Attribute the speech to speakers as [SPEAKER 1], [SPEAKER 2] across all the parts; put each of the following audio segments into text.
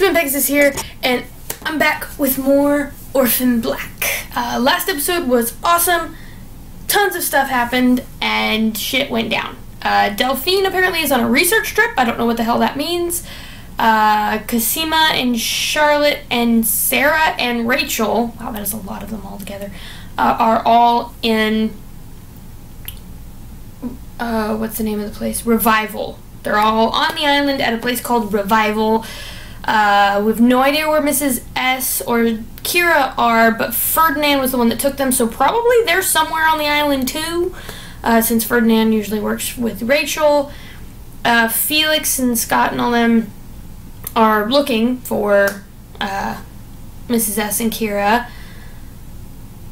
[SPEAKER 1] SmttnPegasus here, and I'm back with more Orphan Black. Last episode was awesome. Tons of stuff happened, and shit went down. Delphine apparently is on a research trip. I don't know what the hell that means. Cosima and Charlotte and Sarah and Rachel, wow, that is a lot of them all together, are all in, what's the name of the place? Revival. They're all on the island at a place called Revival. We have no idea where Mrs. S or Kira are, but Ferdinand was the one that took them, so probably they're somewhere on the island too, since Ferdinand usually works with Rachel. Felix and Scott and all them are looking for Mrs. S and Kira.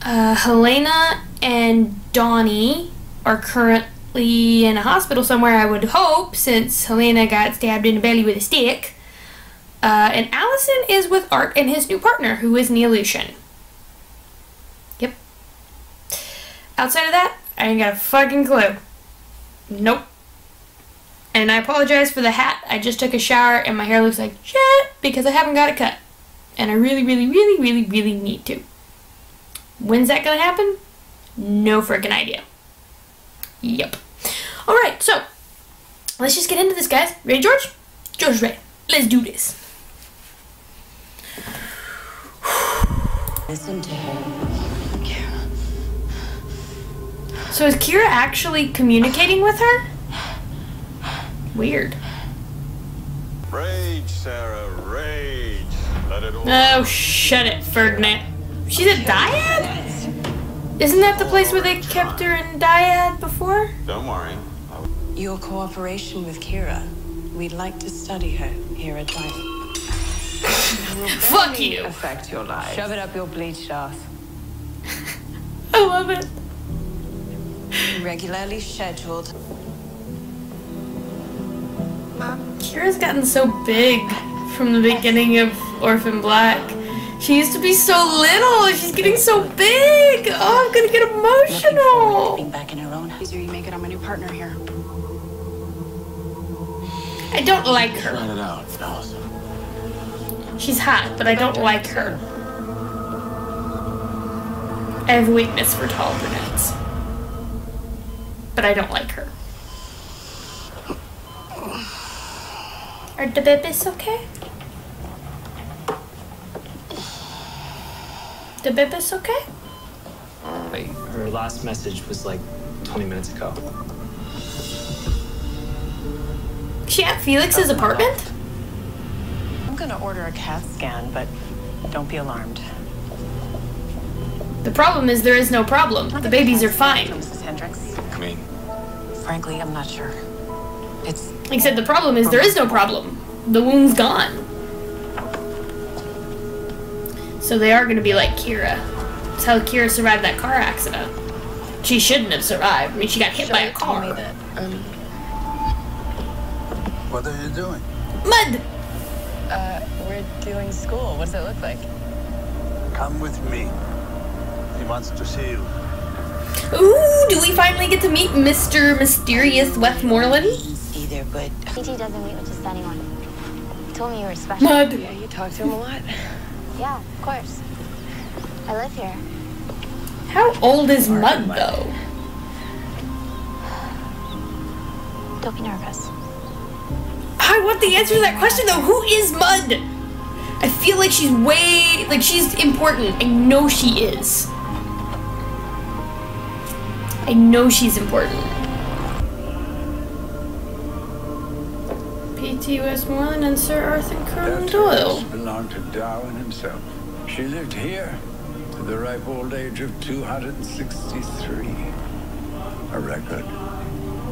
[SPEAKER 1] Helena and Donnie are currently in a hospital somewhere, I would hope, since Helena got stabbed in the belly with a stick. And Alison is with Art and his new partner, who is Neolution. Yep. Outside of that, I ain't got a fucking clue. Nope. And I apologize for the hat. I just took a shower and my hair looks like shit because I haven't got it cut. And I really need to. When's that gonna happen? No freaking idea. Yep. Alright, so let's just get into this, guys. Ready, George? George's ready. Let's do this.
[SPEAKER 2] Listen to her. Kira.
[SPEAKER 1] So is Kira actually communicating with her? Weird.
[SPEAKER 3] Rage, Sarah, rage. Let it all
[SPEAKER 1] Oh, shut it, Ferdinand. She's a dyad? Isn't that the place where they kept her in dyad before?
[SPEAKER 3] Don't worry.
[SPEAKER 2] Your cooperation with Kira. We'd like to study her here at Life.
[SPEAKER 1] Fuck you!
[SPEAKER 2] Affect your life. Shove it up your bleached ass.
[SPEAKER 1] I love it.
[SPEAKER 2] Regularly scheduled.
[SPEAKER 1] Kira's gotten so big from the beginning of Orphan Black. She used to be so little. She's getting so big. Oh, I'm gonna get emotional.
[SPEAKER 2] Being back in her own house.
[SPEAKER 4] You make it. I'm a new partner here.
[SPEAKER 1] I don't like her.
[SPEAKER 3] Trying it out, Alison.
[SPEAKER 1] She's hot, but I don't like her. I have a weakness for tall brunettes. But I don't like her. Are the babies okay? The babies okay?
[SPEAKER 5] Wait, her last message was like 20 minutes ago.
[SPEAKER 1] Is she at Felix's apartment?
[SPEAKER 2] I'm gonna order a CAT scan, but don't be alarmed.
[SPEAKER 1] The problem is there is no problem. The babies are fine.
[SPEAKER 2] Mrs. Hendricks.
[SPEAKER 3] I mean,
[SPEAKER 2] Frankly, I'm not sure. It's
[SPEAKER 1] Except the problem is there is no problem. The wound's gone. So they are going to be like Kira. That's how Kira survived that car accident. She shouldn't have survived. I mean, she got hit by a car.
[SPEAKER 2] told me that,
[SPEAKER 6] What are you doing?
[SPEAKER 1] Mud!
[SPEAKER 2] we're doing school. What does it look like?
[SPEAKER 6] Come with me. He wants to see you.
[SPEAKER 1] Ooh, do we finally get to meet Mr. Mysterious Westmorland?
[SPEAKER 2] Either, but
[SPEAKER 7] PT doesn't meet with just anyone. He told me you were special.
[SPEAKER 1] Mud.
[SPEAKER 2] yeah, you talk to him a lot.
[SPEAKER 7] Yeah, of course. I live here.
[SPEAKER 1] How old is Mud, though?
[SPEAKER 7] Don't be nervous.
[SPEAKER 1] I want the answer to that question, though. Who is Mud? I feel like she's she's important. I know she is. I know she's important. P.T. Westmoreland and Sir Arthur Conan
[SPEAKER 6] That
[SPEAKER 1] Doyle.
[SPEAKER 6] house belonged to Darwin himself. She lived here to the ripe old age of 263. A record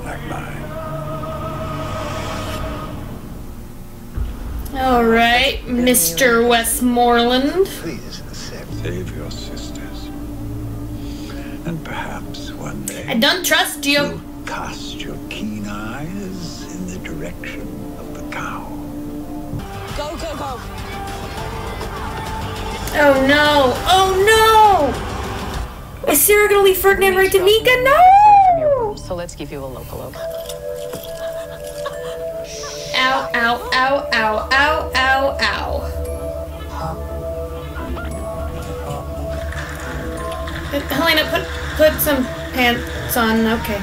[SPEAKER 6] like mine.
[SPEAKER 1] All right, Mr. Westmoreland.
[SPEAKER 6] Please accept. Save your sisters. And perhaps one day
[SPEAKER 1] I don't trust you.
[SPEAKER 6] you'll cast your keen eyes in the direction of the cow.
[SPEAKER 2] Go, go, go.
[SPEAKER 1] Oh no! Oh no! Is Sarah gonna leave Ferdinand right to Mika? No!
[SPEAKER 2] So let's give you a local.
[SPEAKER 1] Ow, ow, ow, ow, ow, ow, ow. Helena, put some pants on. Okay.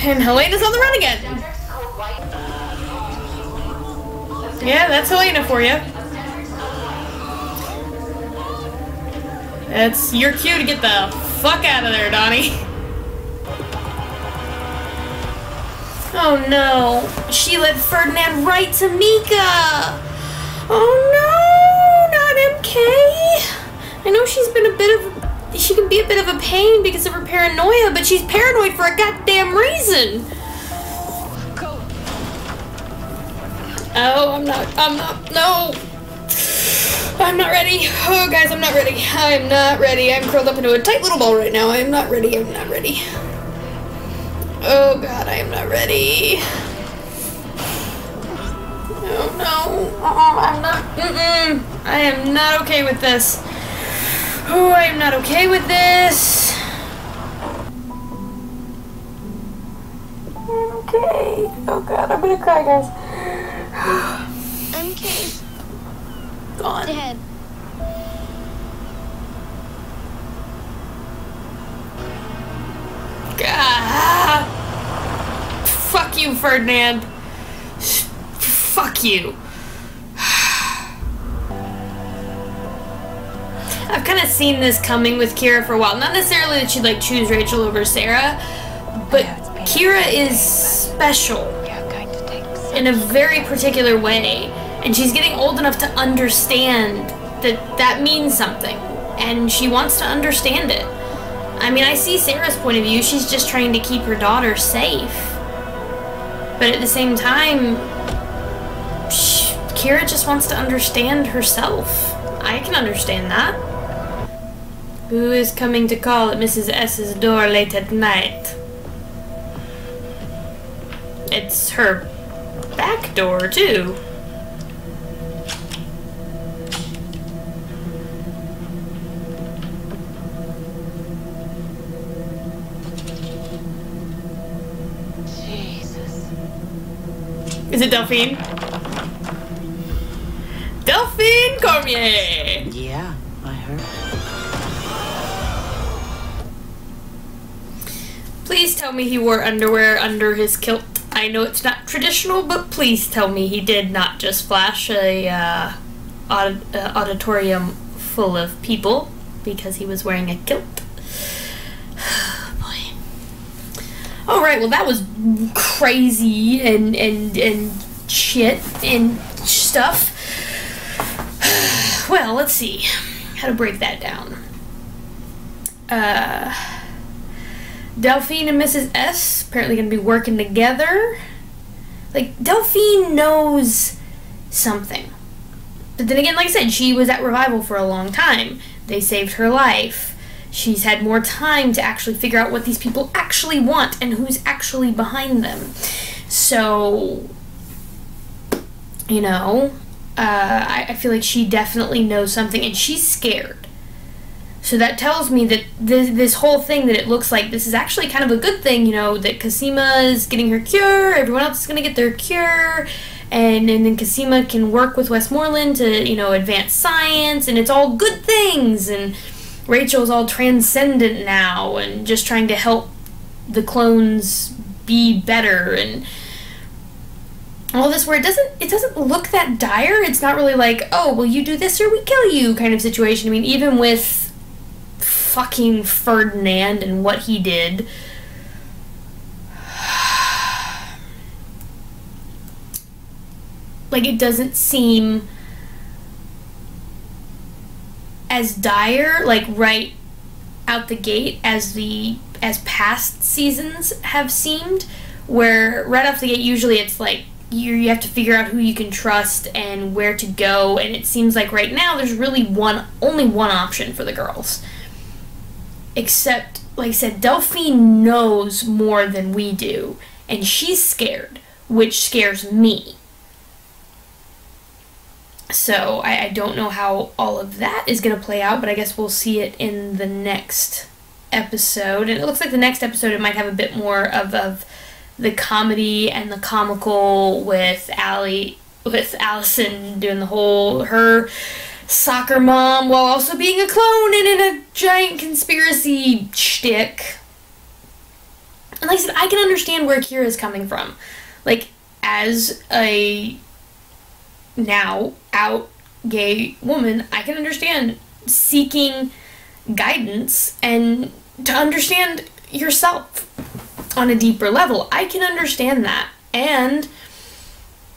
[SPEAKER 1] And Helena's on the run again. Yeah, that's Helena for you. That's your cue to get the fuck out of there, Donnie. Oh no, she led Ferdinand right to Mika. Oh no, not MK. I know she can be a bit of a pain because of her paranoia, but she's paranoid for a goddamn reason.
[SPEAKER 2] Go.
[SPEAKER 1] Oh, no. I'm not ready. Oh, guys, I'm not ready. I'm not ready. I'm curled up into a tight little ball right now. I'm not ready. I'm not ready. Oh, God, I am not ready. Oh, no. I'm not. I am not okay with this. Oh, I am not okay with this. I'm okay. Oh, God, I'm gonna cry, guys.
[SPEAKER 7] MK.
[SPEAKER 1] Gone.
[SPEAKER 7] Dead.
[SPEAKER 1] God. Fuck you, Ferdinand. Fuck you. I've kind of seen this coming with Kira for a while. Not necessarily that she'd like choose Rachel over Sarah, but Kira is special in a very particular way, and she's getting old enough to understand that that means something, and she wants to understand it. I mean, I see Sarah's point of view. She's just trying to keep her daughter safe, but at the same time, Kira just wants to understand herself. I can understand that. Who is coming to call at Mrs. S's door late at night? It's her back door, too.
[SPEAKER 2] Jesus.
[SPEAKER 1] Is it Delphine? Delphine Cormier!
[SPEAKER 2] Yeah, I heard.
[SPEAKER 1] Please tell me he wore underwear under his kilt. I know it's not traditional, but please tell me he did not just flash a auditorium full of people because he was wearing a kilt. Boy. Alright, well that was crazy and shit and stuff. Well, let's see how to break that down. Delphine and Mrs. S apparently going to be working together. Like, Delphine knows something. But then again, like I said, she was at Revival for a long time. They saved her life. She's had more time to actually figure out what these people actually want and who's actually behind them. So, you know, I feel like she definitely knows something, and she's scared. So that tells me that this whole thing that it looks like this is actually kind of a good thing, you know, that Cosima is getting her cure, everyone else is going to get their cure, and then Cosima can work with Westmorland to, you know, advance science, and it's all good things, and Rachel's all transcendent now, and just trying to help the clones be better, and all this where it doesn't look that dire. It's not really like, oh, well, you do this or we kill you kind of situation. I mean, even with fucking Ferdinand and what he did, like, it doesn't seem as dire, like, right out the gate as past seasons have seemed, where right off the gate usually it's like you have to figure out who you can trust and where to go, and it seems like right now there's really only one option for the girls. Except, like I said, Delphine knows more than we do, and she's scared, which scares me. So, I don't know how all of that is going to play out, but I guess we'll see it in the next episode. And it looks like the next episode, it might have a bit more of the comedy and the comical with Alison doing the whole, her soccer mom while also being a clone and in a giant conspiracy shtick. And like I said, I can understand where Kira's coming from. Like, as a now out gay woman, I can understand seeking guidance and to understand yourself on a deeper level. I can understand that. And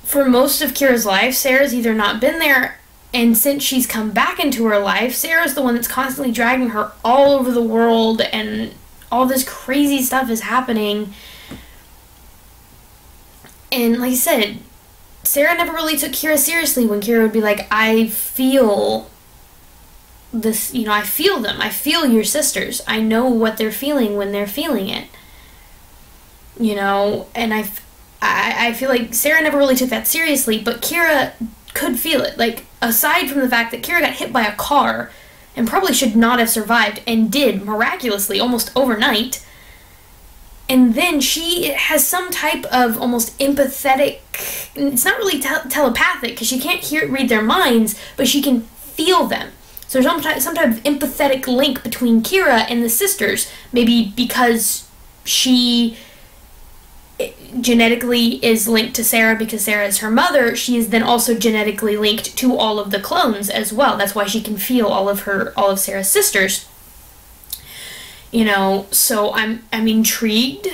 [SPEAKER 1] for most of Kira's life, Sarah's either not been there, and since she's come back into her life, Sarah's the one that's constantly dragging her all over the world, and all this crazy stuff is happening. And like I said, Sarah never really took Kira seriously when Kira would be like, I feel this, you know, I feel them. I feel your sisters. I know what they're feeling when they're feeling it. You know, and I feel like Sarah never really took that seriously, but Kira could feel it. Like, aside from the fact that Kira got hit by a car and probably should not have survived, and did miraculously almost overnight, and then she has some type of almost empathetic, it's not really telepathic because she can't read their minds, but she can feel them. So there's some type of empathetic link between Kira and the sisters, maybe because she genetically is linked to Sarah because Sarah is her mother. She is then also genetically linked to all of the clones as well. That's why she can feel all of Sarah's sisters. You know, so I'm intrigued,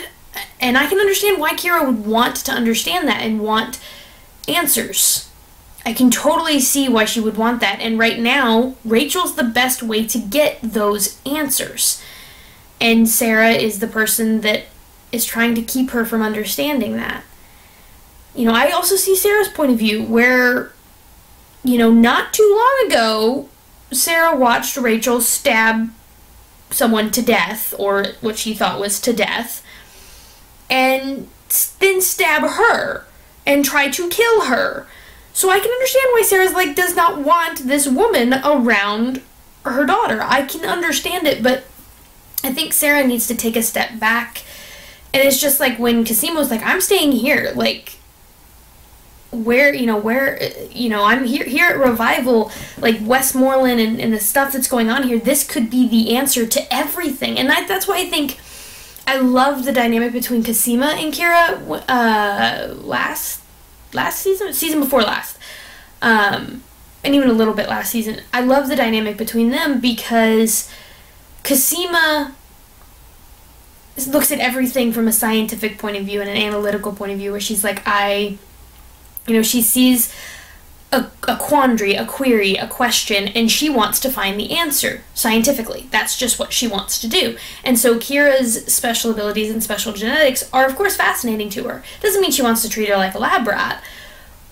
[SPEAKER 1] and I can understand why Kira would want to understand that and want answers. I can totally see why she would want that, and right now, Rachel's the best way to get those answers. And Sarah is the person that is trying to keep her from understanding that. You know, I also see Sarah's point of view where, you know, not too long ago, Sarah watched Rachel stab someone to death, or what she thought was to death, and then stab her and try to kill her. So I can understand why Sarah's like, does not want this woman around her daughter. I can understand it, but I think Sarah needs to take a step back. And it's just like when Cosimo's like, I'm staying here, like, where, I'm here at Revival, like Westmorland and the stuff that's going on here, this could be the answer to everything. And that's why I think I love the dynamic between Cosima and Kira last season before last, and even a little bit last season. I love the dynamic between them because Cosima looks at everything from a scientific point of view and an analytical point of view, where she's like, she sees a quandary, a query, a question, and she wants to find the answer scientifically. That's just what she wants to do. And so Kira's special abilities and special genetics are, of course, fascinating to her. Doesn't mean she wants to treat her like a lab rat,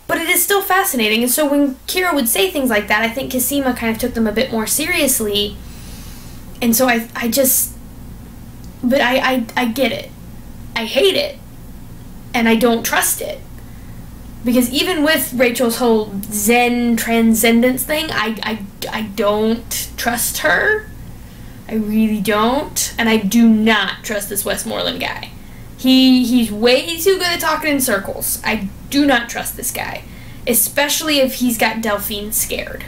[SPEAKER 1] but it is still fascinating. And so when Kira would say things like that, I think Cosima kind of took them a bit more seriously. And so I get it. I hate it. And I don't trust it. Because even with Rachel's whole Zen transcendence thing, I don't trust her. I really don't. And I do not trust this Westmorland guy. He's way too good at talking in circles. I do not trust this guy. Especially if he's got Delphine scared.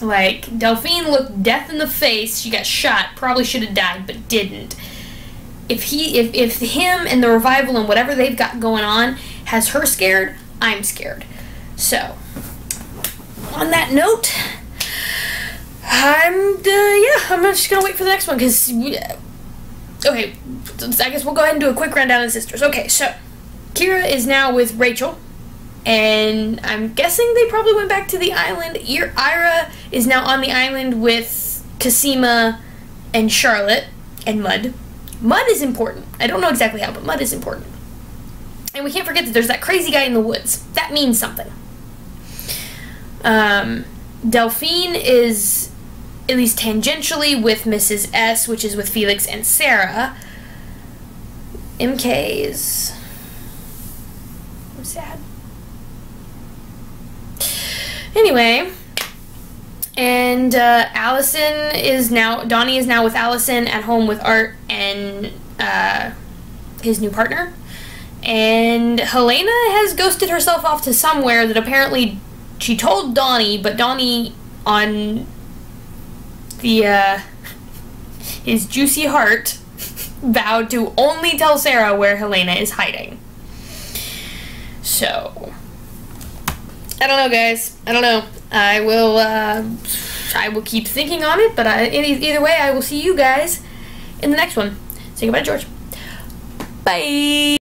[SPEAKER 1] Like, Delphine looked death in the face. She got shot. Probably should have died, but didn't. If him and the Revival and whatever they've got going on has her scared, I'm scared. So, on that note, I'm just gonna wait for the next one, because, okay, I guess we'll go ahead and do a quick rundown of the sisters. Okay, so, Kira is now with Rachel, and I'm guessing they probably went back to the island. Ira is now on the island with Cosima and Charlotte and Mud. Mud is important. I don't know exactly how, but Mud is important. And we can't forget that there's that crazy guy in the woods. That means something. Delphine is, at least tangentially, with Mrs. S, which is with Felix and Sarah. MK is... I'm sad. Anyway... And Alison is now, Donnie is now with Alison at home with Art and his new partner. And Helena has ghosted herself off to somewhere that apparently she told Donnie, but Donnie, on the his juicy heart, vowed to only tell Sarah where Helena is hiding. So, I don't know, guys. I don't know. I will keep thinking on it, but either way, I will see you guys in the next one. Say goodbye, George. Bye.